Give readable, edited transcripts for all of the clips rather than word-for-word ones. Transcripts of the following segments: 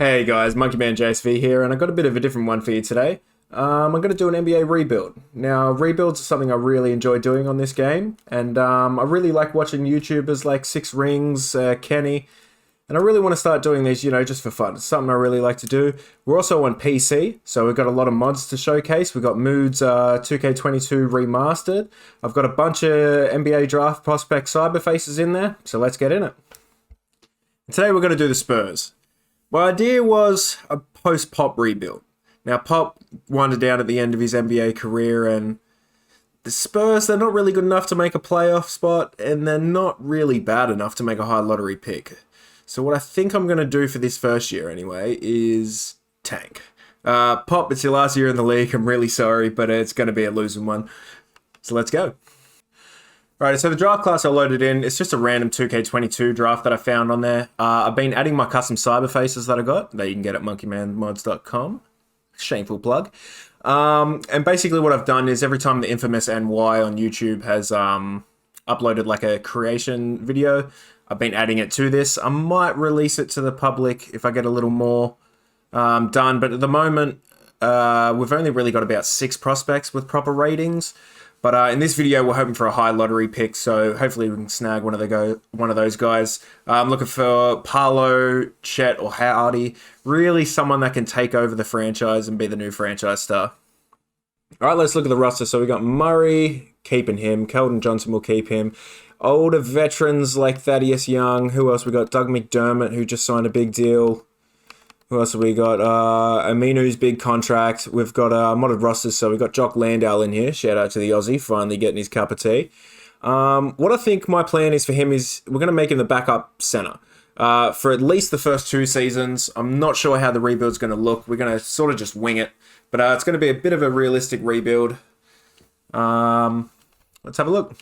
Hey guys, Monkey Man JSV here, and I got a bit of a different one for you today. I'm going to do an NBA rebuild. Now, rebuilds are something I really enjoy doing on this game, and I really like watching YouTubers like Six Rings, Kenny, and I really want to start doing these, just for fun. It's something I really like to do. We're also on PC, so we've got a lot of mods to showcase. We've got Moods 2K22 Remastered. I've got a bunch of NBA Draft Prospect Cyber Faces in there, so let's get in it. And today we're going to do the Spurs. My idea was a post-Pop rebuild. Now, Pop wandered down at the end of his NBA career, and the Spurs, they're not really good enough to make a playoff spot, and they're not really bad enough to make a high lottery pick. So what I think I'm going to do for this first year, anyway, is tank. Pop, it's your last year in the league. I'm really sorry, but it's going to be a losing one. So let's go. Right, so the draft class I loaded in, it's just a random 2K22 draft that I found on there. I've been adding my custom cyber faces that I got, that you can get at monkeymanmods.com. Shameful plug. And basically what I've done is every time the infamous NY on YouTube has uploaded like a creation video, I've been adding it to this. I might release it to the public if I get a little more done, but at the moment, we've only really got about 6 prospects with proper ratings. But in this video, we're hoping for a high lottery pick, so hopefully we can snag one of those guys. I'm looking for Paolo, Chet, or Howdy. Really someone that can take over the franchise and be the new franchise star. All right, let's look at the roster. So we got Murray, keeping him. Keldon Johnson will keep him. Older veterans like Thaddeus Young. Who else? We got Doug McDermott, who just signed a big deal. Who else have we got? Aminu's big contract. We've got modded rosters, so we've got Jock Landale in here. Shout out to the Aussie, finally getting his cup of tea. What I think my plan is for him is we're going to make him the backup center. For at least the first 2 seasons. I'm not sure how the rebuild's going to look. We're going to sort of just wing it. But it's going to be a bit of a realistic rebuild. Let's have a look.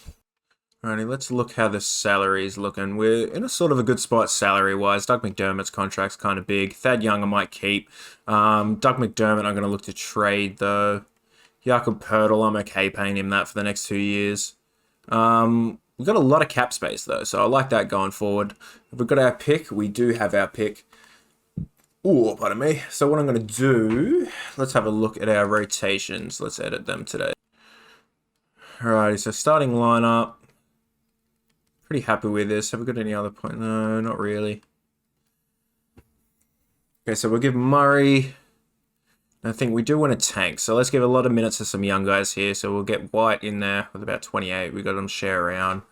Alrighty, let's look how the salary is looking. We're in a sort of a good spot salary-wise. Doug McDermott's contract's kind of big. Thad Young I might keep. Doug McDermott I'm going to look to trade, though. Jakob Pertl, I'm okay paying him that for the next 2 years. We've got a lot of cap space, though, so I like that going forward. If we've got our pick, we do have our pick. Ooh, pardon me. So what I'm going to do, let's have a look at our rotations. Let's edit them today. Alrighty, so starting lineup. Pretty happy with this. Have we got any other point? No, not really. Okay, so we'll give Murray. I think we do want a tank, so let's give a lot of minutes to some young guys here. So we'll get White in there with about 28. We got him share around.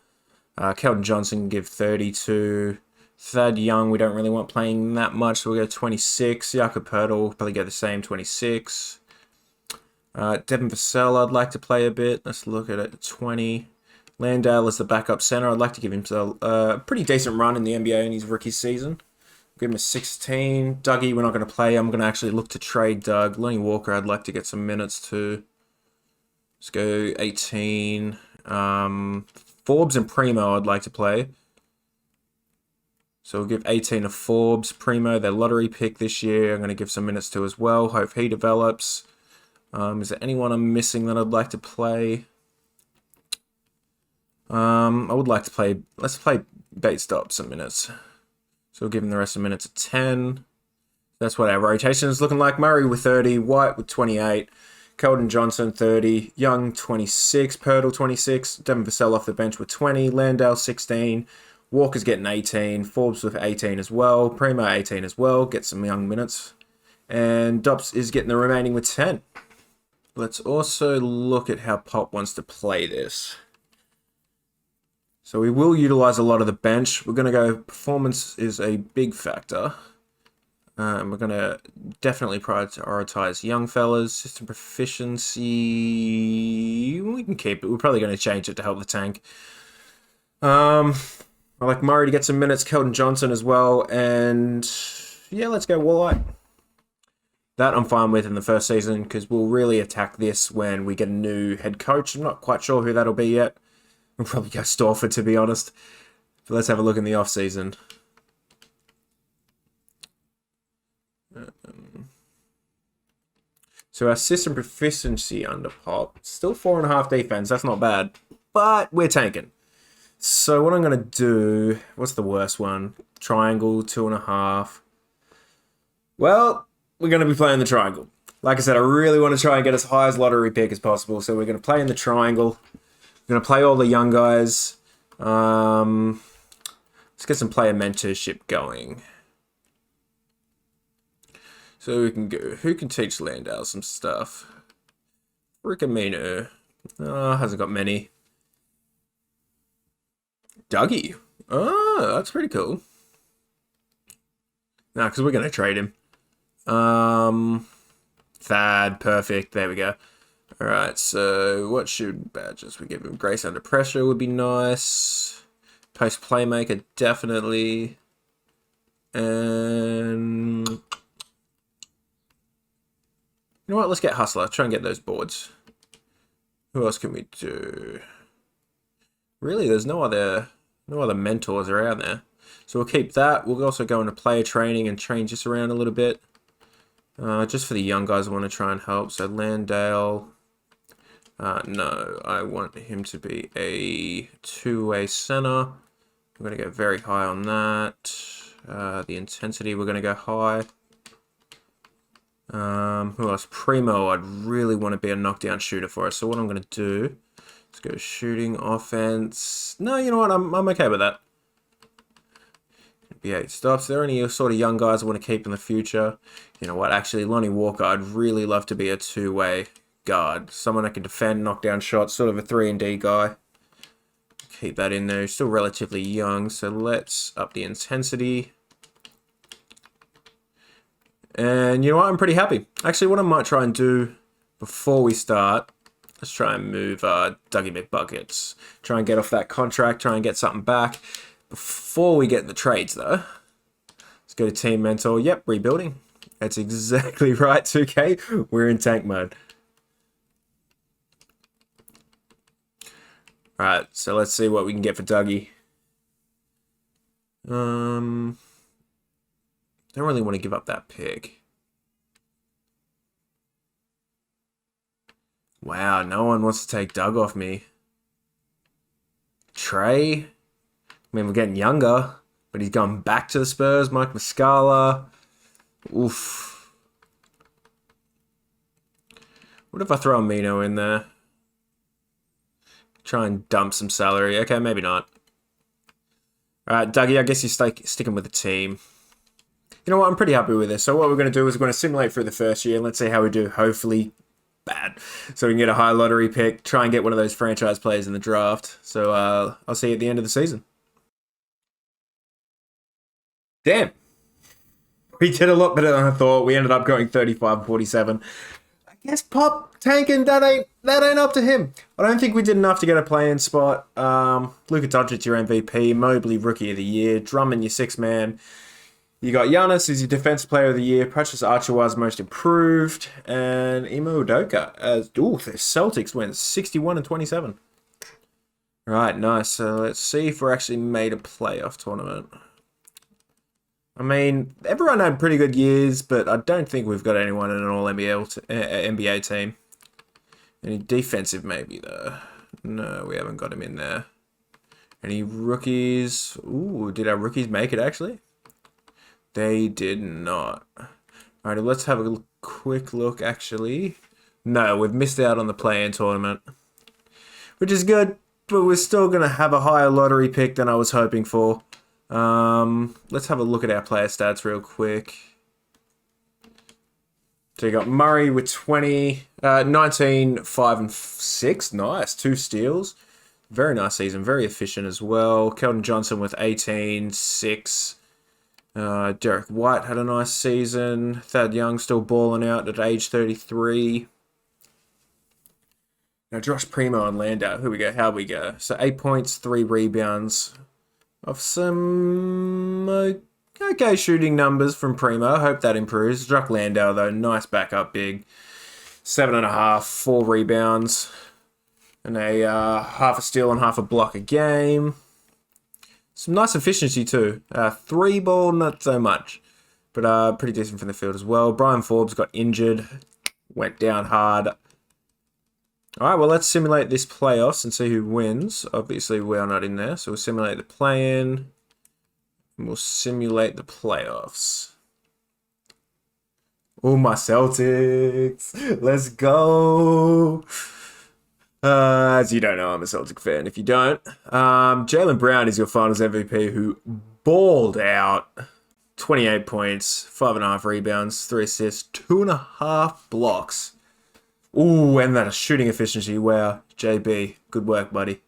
Keldon Johnson can give 32. Thad Young, we don't really want playing that much, so we'll go 26. Jakob Pertl, probably get the same, 26. Devin Vassell, I'd like to play a bit. Let's look at it, 20. Landale is the backup center. I'd like to give him a pretty decent run in the NBA in his rookie season. Give him a 16. Dougie, we're not going to play. I'm going to actually look to trade Doug. Lonnie Walker, I'd like to get some minutes too. Let's go 18. Forbes and Primo, I'd like to play. So we'll give 18 to Forbes. Primo, their lottery pick this year, I'm going to give some minutes to as well. Hope he develops. Is there anyone I'm missing that I'd like to play? I would like to play, let's play Bates Stop some minutes. So we'll give him the rest of the minutes at 10. That's what our rotation is looking like. Murray with 30, White with 28, Keldon Johnson 30, Young 26, Pertl 26, Devin Vassell off the bench with 20, Landale 16, Walker's getting 18, Forbes with 18 as well, Primo 18 as well, get some young minutes. And Dops is getting the remaining with 10. Let's also look at how Pop wants to play this. So we will utilize a lot of the bench. We're going to go, performance is a big factor. We're going to definitely prioritize young fellas. System proficiency, we can keep it. We're probably going to change it to help the tank. I like Murray to get some minutes, Keldon Johnson as well. And yeah, let's go White. That I'm fine with in the first season because we'll really attack this when we get a new head coach. I'm not quite sure who that'll be yet. We'll probably go Storford, to be honest. But let's have a look in the off-season. So our system proficiency under Pop, still 4.5 defense. That's not bad. But we're tanking. So what I'm going to do... What's the worst one? Triangle, 2.5. Well, we're going to be playing the triangle. Like I said, I really want to try and get as high as lottery pick as possible. So we're going to play in the triangle. We're going to play all the young guys. Let's get some player mentorship going. So we can go. Who can teach Landau some stuff? Rickamino. Oh, hasn't got many. Dougie. Oh, that's pretty cool. No, because we're going to trade him. Thad, perfect. There we go. Alright, so what should badges we give him? Grace under pressure would be nice. Post playmaker, definitely. And you know what? Let's get hustler. Try and get those boards. Who else can we do? Really, there's no other mentors around there. So we'll keep that. We'll also go into player training and change this around a little bit. Just for the young guys I want to try and help. So Landale. No, I want him to be a two-way center. We're going to go very high on that. The intensity, we're going to go high. Who else? Primo, I'd really want to be a knockdown shooter for us. So what I'm going to do, let's go shooting, offense. No, you know what? I'm okay with that. Be 8 stops. There are any sort of young guys I want to keep in the future. You know what? Actually, Lonnie Walker, I'd really love to be a two-way guard. Someone that can defend, knock down shots, sort of a 3-and-D guy. Keep that in there. He's still relatively young, so let's up the intensity. And you know what? I'm pretty happy. Actually, what I might try and do before we start, let's try and move Dougie McBuckets. Try and get off that contract, try and get something back. Before we get the trades, though, let's go to Team Mentor. Yep, rebuilding. That's exactly right, 2K. We're in tank mode. Alright, so let's see what we can get for Dougie. Don't really want to give up that pick. Wow, no one wants to take Doug off me. Trey? I mean, we're getting younger, but he's gone back to the Spurs. Mike Muscala. Oof. What if I throw a Mino in there? Try and dump some salary. Okay, maybe not. Alright, Dougie, I guess you're sticking with the team. You know what? I'm pretty happy with this. So what we're going to do is we're going to simulate through the first year. Let's see how we do. Hopefully bad. So we can get a high lottery pick. Try and get one of those franchise players in the draft. So I'll see you at the end of the season. Damn. We did a lot better than I thought. We ended up going 35-47. I guess Pop tanking, that ain't up to him. I don't think we did enough to get a play-in spot. Luka Doncic, your MVP. Mobley, Rookie of the Year. Drummond, your sixth man. You got Giannis as your Defensive Player of the Year. Precious Achiuwa's Most Improved. And Imo Udoka as... Ooh, the Celtics went 61-27. Right, nice. So let's see if we're actually made a playoff tournament. I mean, everyone had pretty good years, but I don't think we've got anyone in an all-NBA team. Any defensive maybe, though? No, we haven't got him in there. Any rookies? Ooh, did our rookies make it, actually? They did not. Alright, let's have a quick look, actually. No, we've missed out on the play-in tournament. Which is good, but we're still going to have a higher lottery pick than I was hoping for. Let's have a look at our player stats real quick. So you got Murray with 20, 19, 5 and 6. Nice. 2 steals. Very nice season. Very efficient as well. Keldon Johnson with 18, 6. Derek White had a nice season. Thad Young still balling out at age 33. Now Josh Primo and Landau. Here we go. How we go? So 8 points, 3 rebounds. Of some okay shooting numbers from Primo. Hope that improves. Druck Landau, though, nice backup big. 7.5, 4 rebounds. And a half a steal and half a block a game. Some nice efficiency, too. 3 ball, not so much. But pretty decent from the field as well. Brian Forbes got injured. Went down hard. Alright, well, let's simulate this playoffs and see who wins. Obviously, we are not in there, so we'll simulate the play-in. And we'll simulate the playoffs. Oh, my Celtics. Let's go. As you don't know, I'm a Celtic fan. If you don't, Jaylen Brown is your finals MVP who balled out. 28 points, 5.5 rebounds, 3 assists, 2.5 blocks. Ooh, and that shooting efficiency. Wow, JB, good work, buddy.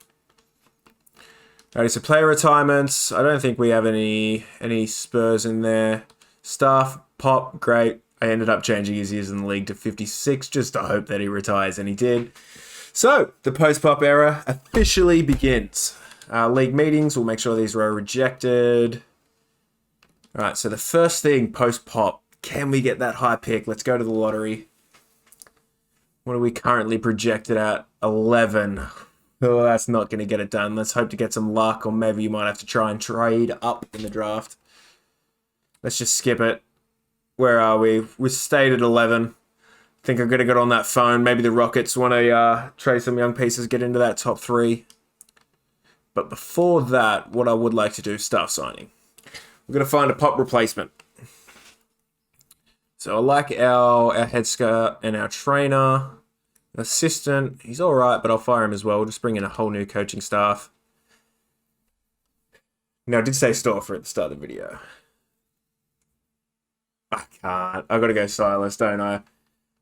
Alright, so player retirements. I don't think we have any Spurs in there. Staff, Pop, great. I ended up changing his years in the league to 56 just to hope that he retires, and he did. So, the post-Pop era officially begins. League meetings, we'll make sure these were rejected. Alright, so the first thing post-Pop, can we get that high pick? Let's go to the lottery. What are we currently projected at? 11. Oh, that's not going to get it done. Let's hope to get some luck, or maybe you might have to try and trade up in the draft. Let's just skip it. Where are we? We stayed at 11. I think I'm going to get on that phone. Maybe the Rockets want to trade some young pieces, get into that top 3. But before that, what I would like to do is staff signing. We're going to find a Pop replacement. So I like our head scout and our trainer. Assistant, he's alright, but I'll fire him as well. We'll just bring in a whole new coaching staff. Now, I did say Stauffer at the start of the video. I can't. I've got to go Silas, don't I?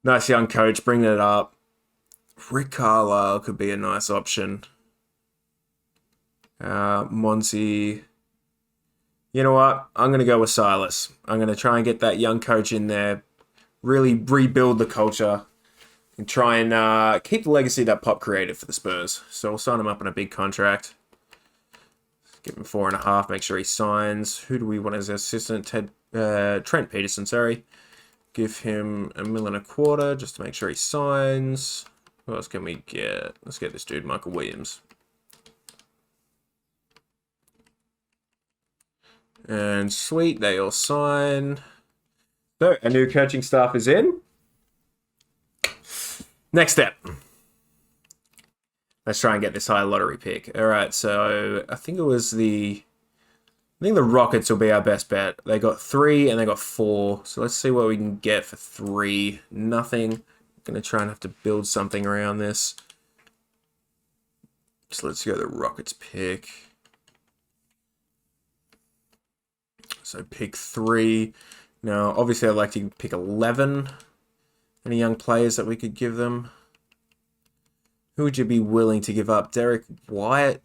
Nice young coach, bring it up. Rick Carlisle could be a nice option. Monty. You know what? I'm going to go with Silas. I'm going to try and get that young coach in there. Really rebuild the culture. And try and keep the legacy that Pop created for the Spurs. So we'll sign him up on a big contract. Give him 4.5. Make sure he signs. Who do we want as assistant? Trent Peterson, sorry. Give him $1.25 million just to make sure he signs. What else can we get? Let's get this dude, Michael Williams. And sweet, they all sign. So, a new coaching staff is in. Next step. Let's try and get this high lottery pick. Alright, so I think the Rockets will be our best bet. They got 3 and they got 4. So let's see what we can get for 3. Nothing. I'm going to try and have to build something around this. So let's go the Rockets pick. So pick 3. Now, obviously, I'd like to pick 11. Any young players that we could give them? Who would you be willing to give up? Derek White.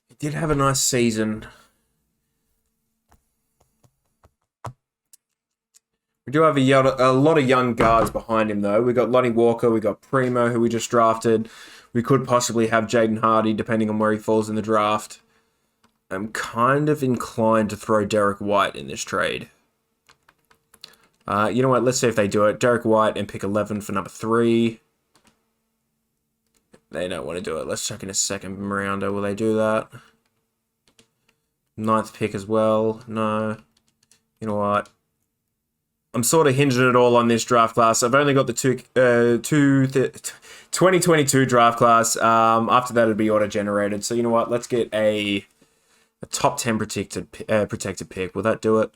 He did have a nice season. We do have a lot of young guards behind him, though. We got Lonnie Walker, we got Primo, who we just drafted. We could possibly have Jaden Hardy, depending on where he falls in the draft. I'm kind of inclined to throw Derek White in this trade. You know what? Let's see if they do it. Derek White and pick 11 for number 3. They don't want to do it. Let's check in a second rounder. Will they do that? 9th pick as well. No. You know what? I'm sort of hinging it all on this draft class. I've only got the 2022 draft class. After that, it'll be auto-generated. So you know what? Let's get a top 10 protected pick. Will that do it?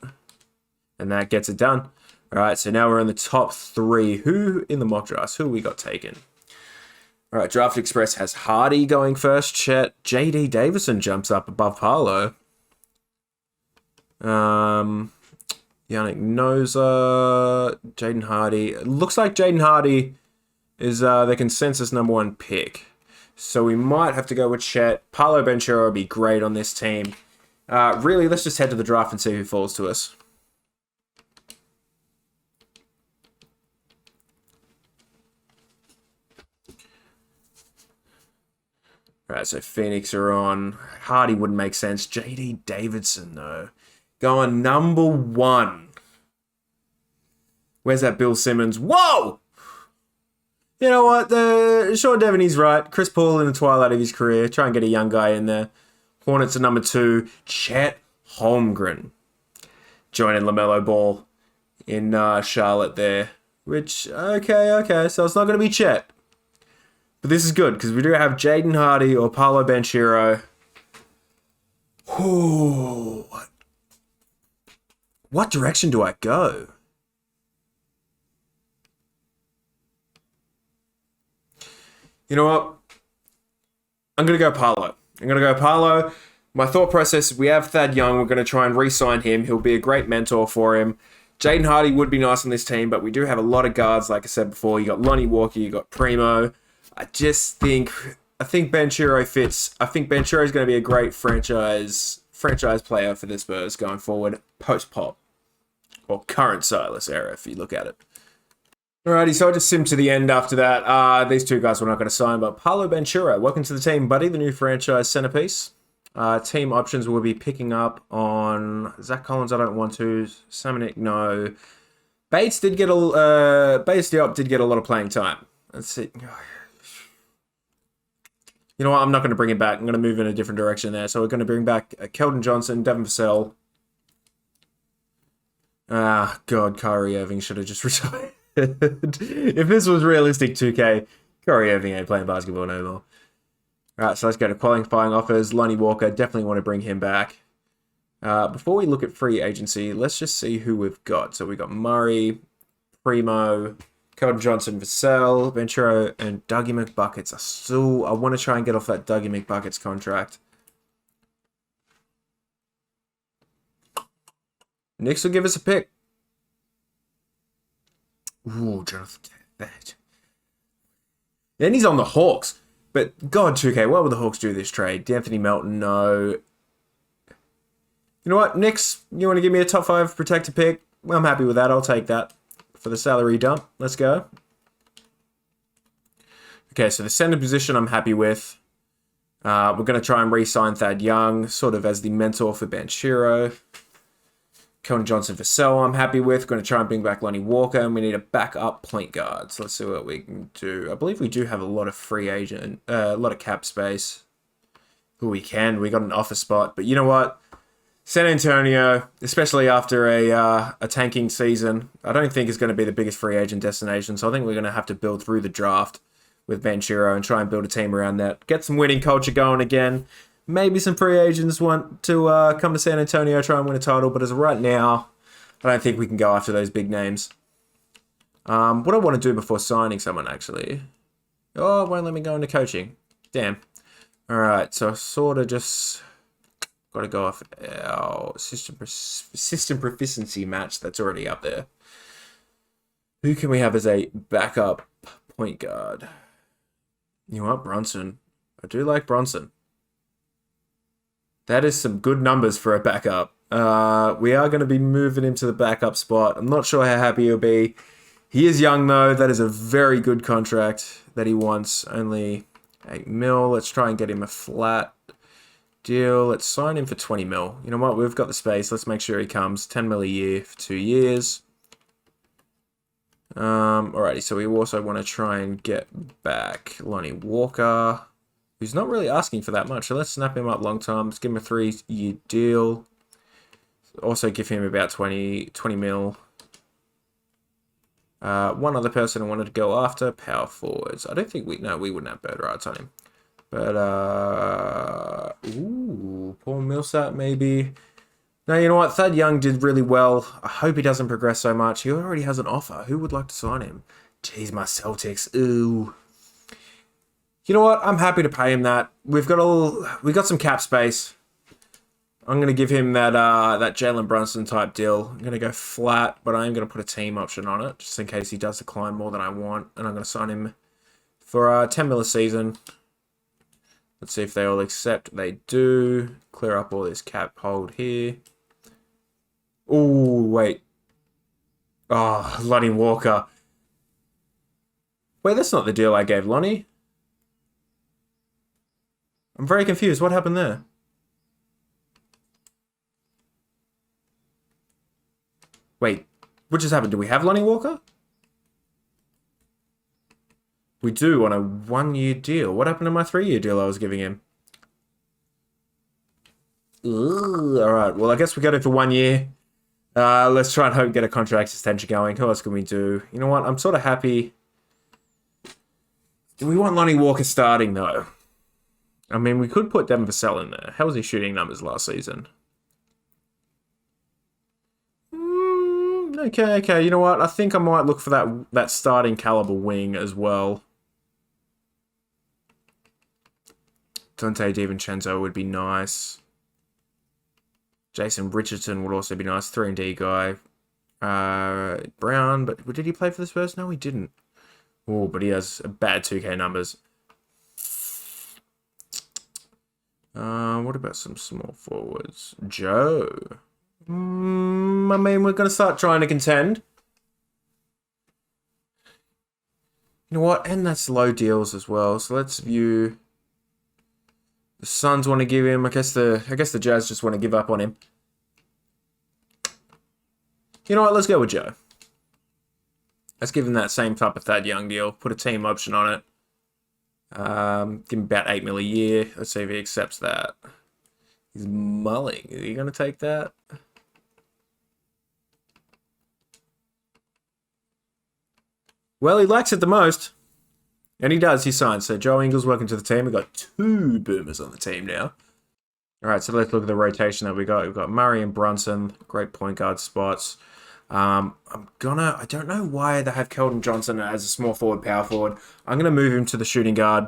And that gets it done. All right, so now we're in the top 3. Who in the mock drafts? Who we got taken? All right, Draft Express has Hardy going first. Chet. J.D. Davison jumps up above Harlow. Yannick Noza. Jaden Hardy. It looks like Jaden Hardy is the consensus #1 pick. So we might have to go with Chet. Paolo Banchero would be great on this team. Really, let's just head to the draft and see who falls to us. Alright, so Phoenix are on. Hardy wouldn't make sense. J.D. Davidson, though. Going #1. Where's that Bill Simmons? Whoa! You know what? Sean Devaney's right. Chris Paul in the twilight of his career. Try and get a young guy in there. Hornets are #2. Chet Holmgren. Joining LaMelo Ball in Charlotte there. Which, okay. So it's not going to be Chet. But this is good, because we do have Jaden Hardy or Paolo Banchero. Ooh. What direction do I go? You know what? I'm going to go Parlo. My thought process, we have Thad Young. We're going to try and re-sign him. He'll be a great mentor for him. Jaden Hardy would be nice on this team, but we do have a lot of guards, like I said before. You got Lonnie Walker, you got Primo. I think Ben Chiro fits. I think Ben Chiro is going to be a great franchise player for the Spurs going forward, post-pop. Or current Silas era, if you look at it. Alrighty, so I just simmed to the end after that. These two guys were not going to sign, but Paulo Banchero, welcome to the team, buddy, the new franchise centerpiece. Team options will be picking up on Zach Collins, I don't want to. Samanik, no. Bates Diop did get a lot of playing time. Let's see. You know what? I'm not going to bring him back. I'm going to move in a different direction there. So we're going to bring back Keldon Johnson, Devin Vassell. God, Kyrie Irving should have just retired. If this was realistic 2K, Kyrie Irving ain't playing basketball no more. Alright, so let's go to qualifying offers. Lonnie Walker, definitely want to bring him back. Before we look at free agency, let's just see who we've got. So we've got Murray, Primo, Keldon Johnson, Vassell, Venturo, and Dougie McBuckets. I want to try and get off that Dougie McBuckets contract. Knicks will give us a pick. Ooh, Jonathan, that. Then he's on the Hawks. But, God, 2K, what would the Hawks do this trade? D'Anthony Melton, no. You know what, Knicks, you want to give me a top 5 protector pick? Well, I'm happy with that. I'll take that for the salary dump. Let's go. Okay, so the center position I'm happy with. We're going to try and re-sign Thad Young, sort of as the mentor for Banchero. Keldon Johnson Vassell, I'm happy with. Going to try and bring back Lonnie Walker, and we need a backup point guard. So let's see what we can do. I believe we do have a lot of free agent, a lot of cap space. Who we can. We got an offer spot, but you know what? San Antonio, especially after a tanking season, I don't think is going to be the biggest free agent destination. So I think we're going to have to build through the draft with Banchero and try and build a team around that. Get some winning culture going again. Maybe some free agents want to come to San Antonio, try and win a title, but as of right now, I don't think we can go after those big names. What I want to do before signing someone, actually. Oh, it won't let me go into coaching. Damn. Alright, so I sort of just got to go off our system proficiency match that's already up there. Who can we have as a backup point guard? You know what? Bronson. I do like Bronson. That is some good numbers for a backup. We are going to be moving him to the backup spot. I'm not sure how happy he'll be. He is young, though. That is a very good contract that he wants. Only 8 mil. Let's try and get him a flat deal. Let's sign him for 20 mil. You know what? We've got the space. Let's make sure he comes. 10 mil a year for 2 years. Alrighty, so we also want to try and get back Lonnie Walker, who's not really asking for that much. So let's snap him up long term. Let's give him a 3-year deal. Also give him about 20 mil. One other person I wanted to go after, power forwards. I don't think we wouldn't have bird rights on him. But, Paul Millsap maybe. No, you know what? Thad Young did really well. I hope he doesn't progress so much. He already has an offer. Who would like to sign him? Jeez, my Celtics. Ooh. You know what? I'm happy to pay him that. We got some cap space. I'm gonna give him that Jalen Brunson type deal. I'm gonna go flat, but I am gonna put a team option on it just in case he does decline more than I want, and I'm gonna sign him for 10 mil a season. Let's see if they all accept. They do. Clear up all this cap hold here. Oh wait. Oh, Lonnie Walker. Wait, that's not the deal I gave Lonnie. I'm very confused. What happened there? Wait, what just happened? Do we have Lonnie Walker? We do on a 1-year deal. What happened to my 3-year deal I was giving him? Alright, well, I guess we got it for 1 year. Let's try and hope get a contract extension going. Who else can we do? You know what? I'm sort of happy. Do we want Lonnie Walker starting, though? I mean, we could put Devin Vassell in there. How was he shooting numbers last season? Okay, okay. You know what? I think I might look for that starting caliber wing as well. Dante DiVincenzo would be nice. Jason Richardson would also be nice. 3-and-D guy. Brown, but did he play for the Spurs? No, he didn't. Oh, but he has bad 2K numbers. What about some small forwards? Joe. I mean, we're going to start trying to contend. You know what? And that's low deals as well. So let's view. The Suns want to give him. I guess the Jazz just want to give up on him. You know what? Let's go with Joe. Let's give him that same type of Thad Young deal. Put a team option on it. Give him about $8 million a year. Let's see if he accepts that. He's mulling. Are you going to take that? Well, he likes it the most. And he does. He signs. So Joe Ingles, welcome to the team. We've got 2 boomers on the team now. All right, so let's look at the rotation that we got. We've got Murray and Brunson. Great point guard spots. I don't know why they have Keldon Johnson as a small forward, power forward. I'm going to move him to the shooting guard.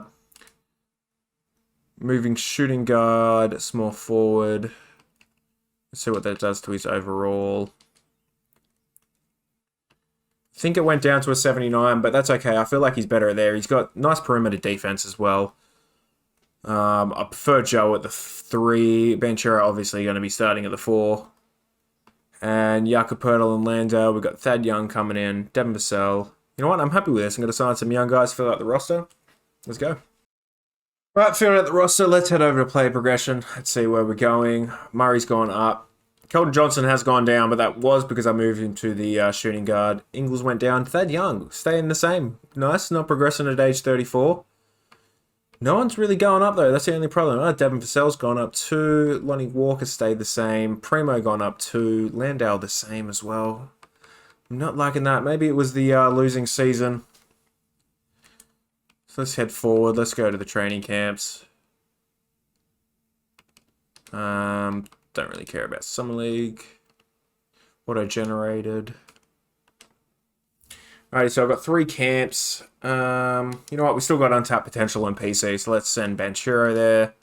Moving shooting guard, small forward. Let's see what that does to his overall. I think it went down to a 79, but that's okay. I feel like he's better there. He's got nice perimeter defense as well. I prefer Joe at the 3. Banchero obviously going to be starting at the 4. And Jakob Poeltl and Landale. We've got Thad Young coming in. Devin Vassell. You know what? I'm happy with this. I'm going to sign some young guys, fill out the roster. Let's go. Right, filling out the roster. Let's head over to player progression. Let's see where we're going. Murray's gone up. Keldon Johnson has gone down, but that was because I moved him to the shooting guard. Ingles went down. Thad Young staying the same. Nice, not progressing at age 34. No one's really going up, though. That's the only problem. Devin Vassell's gone up 2. Lonnie Walker stayed the same. Primo gone up 2. Landale the same as well. I'm not liking that. Maybe it was the losing season. So let's head forward. Let's go to the training camps. Don't really care about Summer League. Auto-generated. Alright, so I've got 3 camps. You know what? We still got untapped potential on PC, so let's send Banchero there.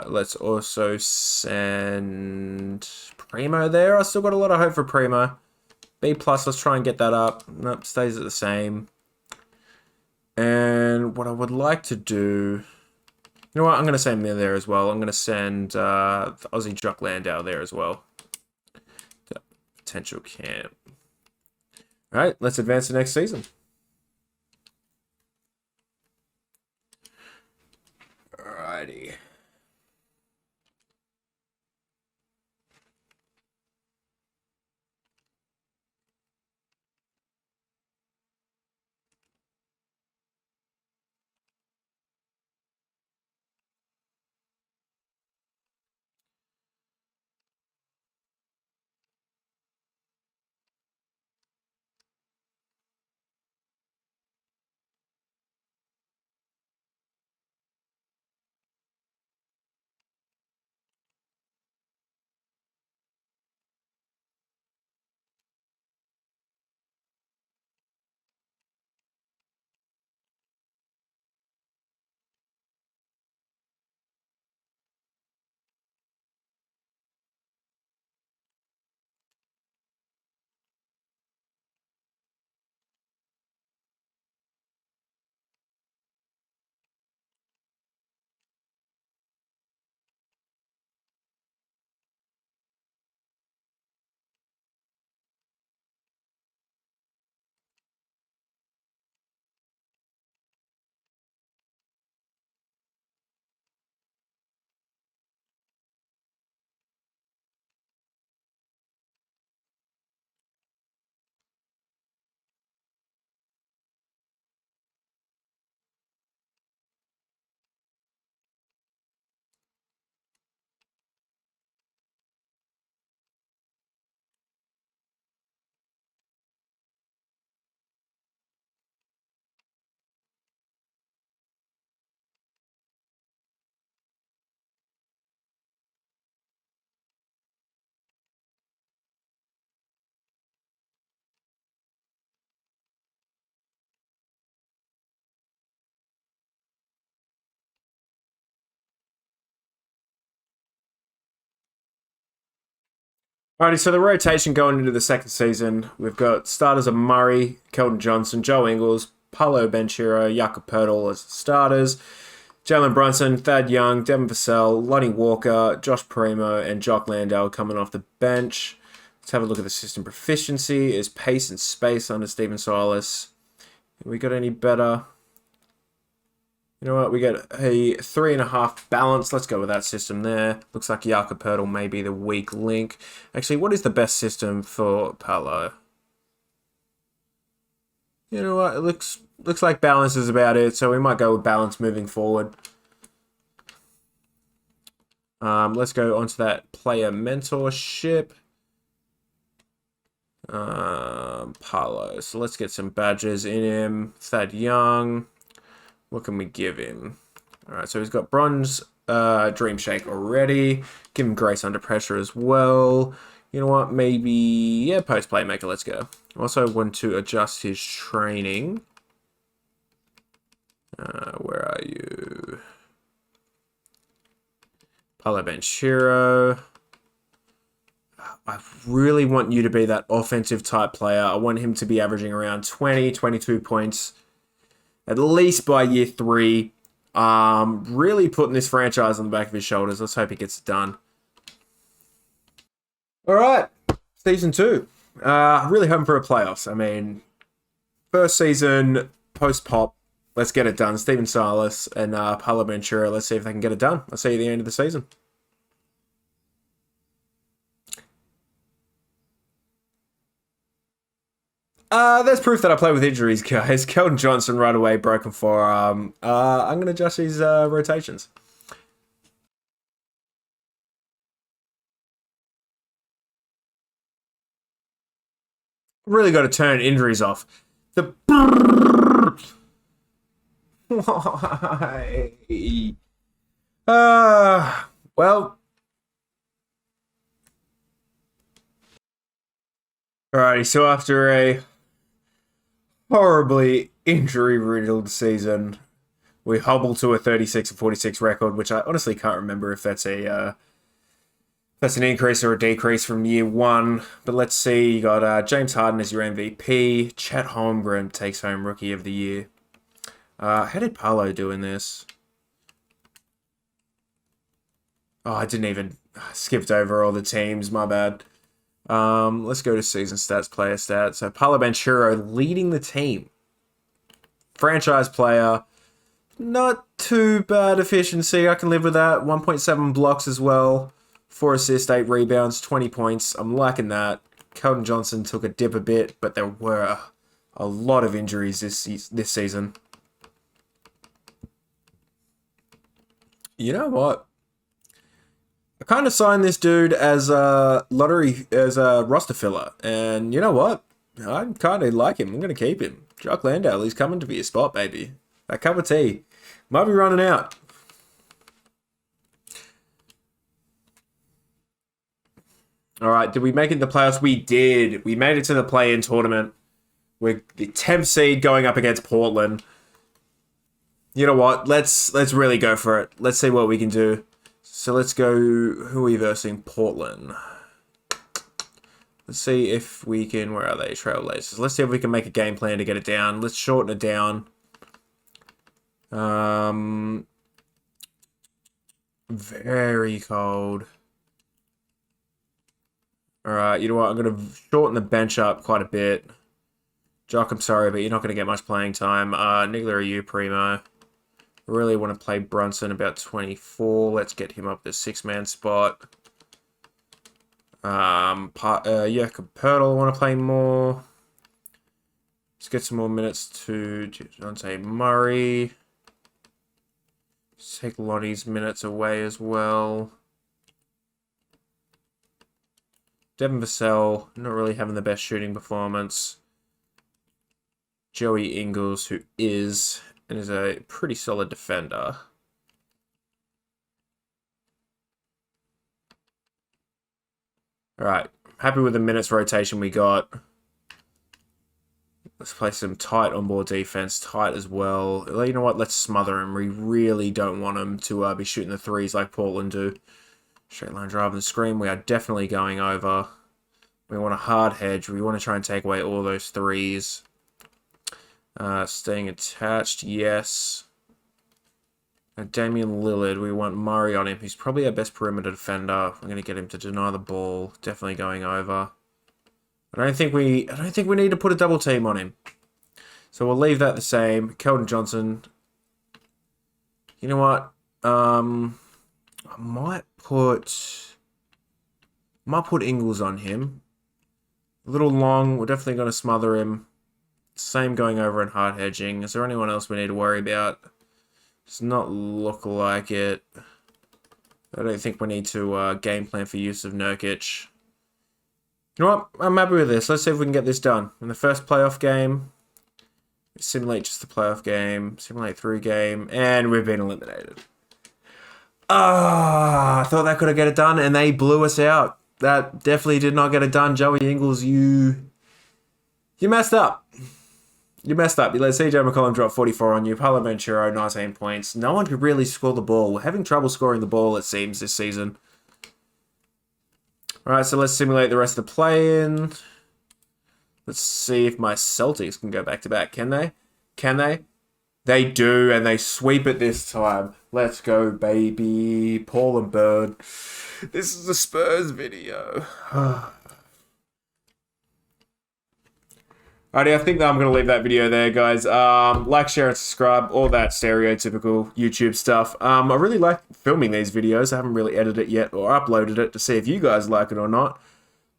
Let's also send Primo there. I still got a lot of hope for Primo. B+, let's try and get that up. Nope, stays at the same. And what I would like to do... You know what? I'm going to send him there as well. I'm going to send the Aussie Jock Landau there as well. The potential camp. Alright, let's advance to next season. Alrighty. Alrighty, so the rotation going into the second season, we've got starters of Murray, Keldon Johnson, Joe Ingles, Paulo Banchero, Jakob Poeltl as starters, Jalen Brunson, Thad Young, Devin Vassell, Lonnie Walker, Josh Primo, and Jock Landale coming off the bench. Let's have a look at the system proficiency. Is pace and space under Stephen Silas. Have we got any better? You know what? We get a 3.5 balance. Let's go with that system there. Looks like Jakob Poeltl may be the weak link. Actually, what is the best system for Paulo? You know what? It looks like balance is about it, so we might go with balance moving forward. Let's go on to that player mentorship. Paulo. So let's get some badges in him. Thad Young. What can we give him? Alright, so he's got bronze Dream Shake already. Give him grace under pressure as well. You know what? Maybe, yeah, post playmaker. Let's go. Also want to adjust his training. Where are you? Paulo Banchero. I really want you to be that offensive type player. I want him to be averaging around 20, 22 points. At least by year 3. Really putting this franchise on the back of his shoulders. Let's hope he gets it done. Alright. Season 2. Really hoping for a playoffs. I mean, first season, post-pop. Let's get it done. Stephen Silas and Paulo Banchero. Let's see if they can get it done. I'll see you at the end of the season. There's proof that I play with injuries, guys. Keldon Johnson right away, broken forearm. I'm going to adjust his rotations. Really got to turn injuries off. The why? Well. Alrighty, so after a horribly injury-riddled season, we hobble to a 36-46 record, which I honestly can't remember if that's an increase or a decrease from year 1. But let's see, you got James Harden as your MVP. Chet Holmgren takes home Rookie of the Year. How did Paulo do in this? Oh, I didn't even skipped over all the teams. My bad. Let's go to season stats, player stats. So Paulo Banchero leading the team. Franchise player. Not too bad efficiency. I can live with that. 1.7 blocks as well. 4 assists, 8 rebounds, 20 points. I'm liking that. Keldon Johnson took a dip a bit, but there were a lot of injuries this season. You know what? I kind of signed this dude as a roster filler, and you know what? I kind of like him. I'm going to keep him. Jock Landale, he's coming to be a spot, baby. That cup of tea might be running out. All right, did we make it to the playoffs? We did. We made it to the play-in tournament. We're the 10th seed going up against Portland. You know what? Let's really go for it. Let's see what we can do. So let's go. Who are we versing? Portland. Let's see if we can. Where are they? Trailblazers. Let's see if we can make a game plan to get it down. Let's shorten it down. Very cold. Alright, you know what? I'm going to shorten the bench up quite a bit. Jock, I'm sorry, but you're not going to get much playing time. Nigla, are you, Primo? Really want to play Brunson about 24. Let's get him up the 6-man spot. Jakob Poeltl, I want to play more. Let's get some more minutes to Dejounte Murray. Let's take Lonnie's minutes away as well. Devin Vassell, not really having the best shooting performance. Joey Ingles, who is a pretty solid defender. Alright, happy with the minutes rotation we got. Let's play some tight on-board defense, tight as well. You know what, let's smother him. We really don't want him to be shooting the threes like Portland do. Straight line drive and screen, we are definitely going over. We want a hard hedge. We want to try and take away all those threes. Staying attached, yes. And Damian Lillard, we want Murray on him. He's probably our best perimeter defender. We're going to get him to deny the ball. Definitely going over. I don't think we need to put a double team on him. So we'll leave that the same. Keldon Johnson. You know what? I might put Ingles on him. A little long. We're definitely going to smother him. Same going over and hard hedging. Is there anyone else we need to worry about? Does not look like it. I don't think we need to game plan for use of Nurkic. You know what? I'm happy with this. Let's see if we can get this done. In the first playoff game, simulate just the playoff game, simulate through game, and we've been eliminated. I thought that could have get it done, and they blew us out. That definitely did not get it done. Joey Ingles, you messed up. You messed up. You let CJ McCollum drop 44 on you. Paulo Banchero, 19 points. No one could really score the ball. We're having trouble scoring the ball, it seems, this season. All right, so let's simulate the rest of the play-in. Let's see if my Celtics can go back-to-back. Can they? Can they? They do, and they sweep it this time. Let's go, baby. Paul and Bird. This is a Spurs video. Alrighty, I think that I'm going to leave that video there, guys. Like, share, and subscribe. All that stereotypical YouTube stuff. I really like filming these videos. I haven't really edited it yet or uploaded it to see if you guys like it or not.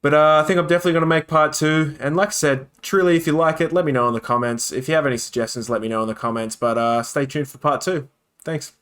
But I think I'm definitely going to make part 2. And like I said, truly, if you like it, let me know in the comments. If you have any suggestions, let me know in the comments. But stay tuned for part 2. Thanks.